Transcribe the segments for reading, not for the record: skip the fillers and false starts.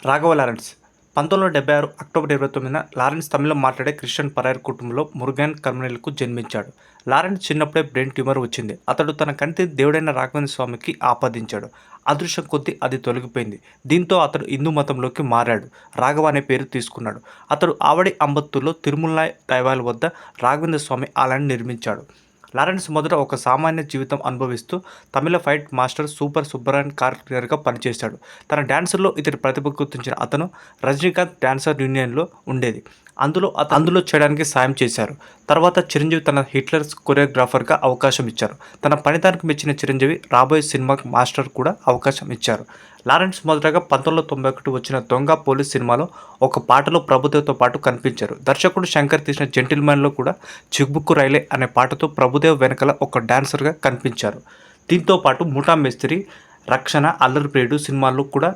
Raghava Lawrence 1976 October 29న Lawrence తమిళం మాట్లాడే Christian పరాయర్ కుటుంబంలో మురుగన్ కమ్యూనిటీలకు జన్మించాడు. లారెన్స్ చిన్నప్పుడే బ్రెయిన్ ట్యూమర్ వచ్చింది. అతడు తన కంటిని దేవుడైన రాఘవేంద్ర స్వామికి ఆపాదించాడు. అదృష్టం కొద్దీ అది తొలగిపోయింది. దీంతో అతడు హిందూ మతంలోకి మారాడు. రాఘవ అనే పేరు తీసుకున్నాడు. అతడు ఆవడి అంబత్తూరులో తిరుమల దైవాల వద్ద రాఘవేంద్ర స్వామి ఆలయాన్ని నిర్మించాడు. లారెన్స్ మొదట ఒక సామాన్య జీవితం అనుభవిస్తూ తమిళ ఫైట్ మాస్టర్ సూపర్ సుబ్బరాయన్ కార్యర్గా పనిచేశాడు. తన డాన్సుల్లో ఇతడి ప్రతిభ గుర్తించిన అతను రజనీకాంత్ డాన్సర్ యూనియన్లో ఉండేది. అందులో చేయడానికి సాయం చేశారు. తర్వాత చిరంజీవి తన హిట్లర్ కొరియోగ్రాఫర్గా అవకాశం ఇచ్చారు. తన పనితనానికి మెచ్చిన చిరంజీవి రాబోయే సినిమాకి మాస్టర్ కూడా అవకాశం ఇచ్చారు. లారెన్స్ మొదటగా 1991 వచ్చిన దొంగ పోలీస్ సినిమాలో ఒక పాటలో ప్రభుదేవ్తో పాటు కనిపించారు. దర్శకుడు శంకర్ తీసిన జెంటిల్మెన్లో కూడా చిక్బుక్కు రైలే అనే పాటతో ప్రభుదేవ్ వెనకాల ఒక డాన్సర్గా కనిపించారు. దీంతో పాటు ముఠా మేస్త్రి, రక్షణ, అల్లరి ప్రియుడు సినిమాల్లో కూడా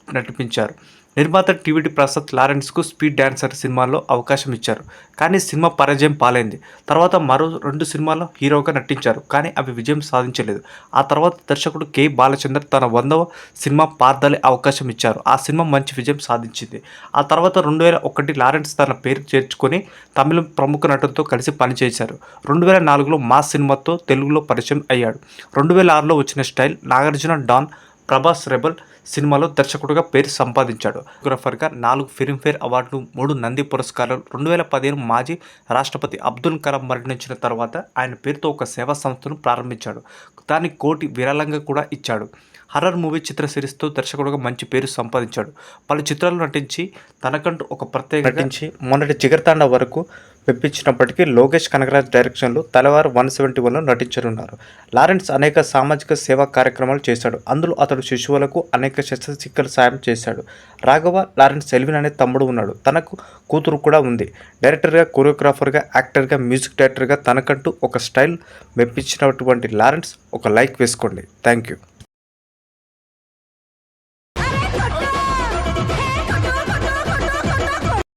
నటించారు. నిర్మాత టీవీడి ప్రసాద్ లారెన్స్కు స్పీడ్ డాన్సర్ సినిమాల్లో అవకాశం ఇచ్చారు. కానీ సినిమా పరాజయం పాలైంది. తర్వాత మరో 2 సినిమాల్లో హీరోగా నటించారు. కానీ అవి విజయం సాధించలేదు. ఆ తర్వాత దర్శకుడు కె. బాలచందర్ తన 100వ సినిమా పార్థాలే అవకాశం ఇచ్చారు. ఆ సినిమా మంచి విజయం సాధించింది. ఆ తర్వాత 2001 లారెన్స్ తన పేరు చేర్చుకొని తమిళ ప్రముఖ నటులతో కలిసి పనిచేశారు. 2004లో మాస్ సినిమాతో తెలుగులో పరిచయం అయ్యాడు. 2006లో వచ్చిన style, Nagarjuna, don, Prabhas rebel సినిమాలో దర్శకుడిగా పేరు సంపాదించాడు. ఫోటోగ్రాఫర్గా 4 ఫిల్మ్ఫేర్ అవార్డులు, 3 నంది పురస్కారాలు. 2015 మాజీ రాష్ట్రపతి అబ్దుల్ కలాం మరణించిన తర్వాత ఆయన పేరుతో ఒక సేవా సంస్థను ప్రారంభించాడు. దానికి కోటి విరాళంగా కూడా ఇచ్చాడు. హర్రర్ మూవీ చిత్ర సిరీస్తో దర్శకుడిగా మంచి పేరు సంపాదించాడు. పలు చిత్రాలు నటించి తనకంటూ ఒక ప్రత్యేక నటించి మొన్నటి జిగర్తాండ వరకు మెప్పించినప్పటికీ లోకేష్ కనగరాజ్ డైరెక్షన్లో తలవార్ 171లో నటించనున్నారు. లారెన్స్ అనేక సామాజిక సేవా కార్యక్రమాలు చేశాడు. అందులో అతడు శిశువులకు అనేక శస్త్రచికిత్సల సాయం చేశాడు. రాఘవ లారెన్స్ సెల్విన్ అనే తమ్ముడు ఉన్నాడు. తనకు కూతురు కూడా ఉంది. డైరెక్టర్గా, కొరియోగ్రాఫర్గా, యాక్టర్గా, మ్యూజిక్ డైరెక్టర్గా తనకంటూ ఒక స్టైల్ మెప్పించినటువంటి లారెన్స్ ఒక లైక్ వేసుకోండి. Thank you.